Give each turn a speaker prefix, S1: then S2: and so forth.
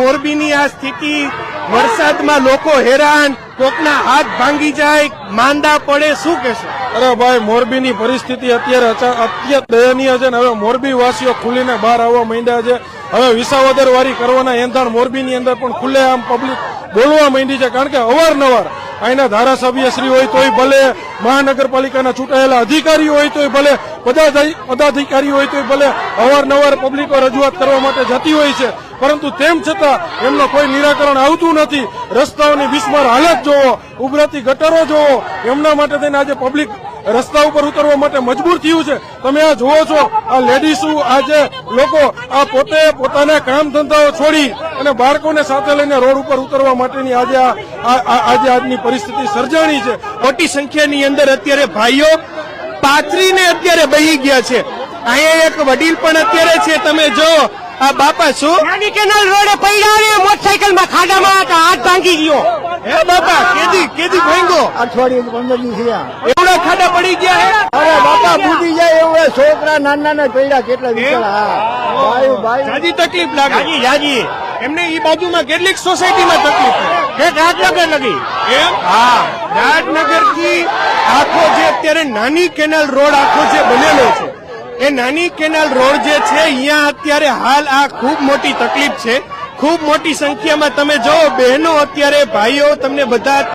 S1: મોરબીની આ સ્થિતિ, વરસાદમાં લોકો હેરાન, કોકના હાથ ભાંગી જાય, માંદા પડે, શું કહેશો?
S2: અરે ભાઈ, મોરબીની પરિસ્થિતિ અત્યારે દયનીય છે ને હવે મોરબી વાસીઓ ખુલીને બહાર આવવા માંડ્યા છે. હવે વિસાવદર વારી કરવાના એંધાણ મોરબીની અંદર પણ ખુલ્લે આમ પબ્લિક બોલવા માંડી છે. કારણ કે અવારનવાર અહીંના ધારાસભ્યશ્રી હોય તોય ભલે, મહાનગરપાલિકાના ચૂંટાયેલા અધિકારીઓ હોય તોય ભલે, પદાધિકારીઓ હોય તોય ભલે, અવારનવાર પબ્લિકો રજૂઆત કરવા માટે જતી હોય છે. પરંતુ તેમ છતાં એમનો કોઈ નિરાકરણ આવતું નથી. રસ્તાઓની બિસ્માર હાલત જોવો, ઉભરાતી ગટરો જોવો, એમના માટે થઈને આજે પબ્લિક રસ્તા ઉપર ઉતરવા માટે મજબૂર થયું છે. તમે આ જોવો છો, આ લેડીઝો, આ જે લોકો આ પોતે પોતાના કામ ધંધાઓ છોડી અને બાળકોને સાથે લઈને રોડ ઉપર ઉતરવા માટેની આજની પરિસ્થિતિ સર્જાણી છે.
S1: મોટી સંખ્યાની અંદર અત્યારે ભાઈઓ પાથરીને અત્યારે બહી ગયા છે. અહીંયા એક વડીલ પણ અત્યારે છે, તમે જો આ બાપા શું
S3: નાની કેનાલ રોડે પડ્યા ને મોટરસાયકલમાં ખાડામાં હતા, હાથ ભાંગી ગયો.
S1: હે બાપા, કેદી ભાંગો?
S4: અઠવાડિયે 15 દી થયા.
S1: એવડા ખાડા પડી ગયા હે?
S4: અરે બાપા બુડી જાય એવું છોકરા નાના પડ્યા કેટલા વિચાર. ભાઈ
S1: જાજી તકલીફ લાગે. જાજી એમને ઈ બાજુમાં કેટલીક સોસાયટીમાં તકલીફ છે.
S3: રાજનગર લગી
S1: એમ? હા, રાજનગર થી આખો જે અત્યારે નાની કેનાલ રોડ આખો જે બનેલો છે, એ નાની કેનાલ રોડ જે છે અહીંયા અત્યારે હાલ આ ખૂબ મોટી તકલીફ છે. ખૂબ મોટી સંખ્યામાં તમે જો બહેનો અત્યારે, ભાઈઓ, તમને બધા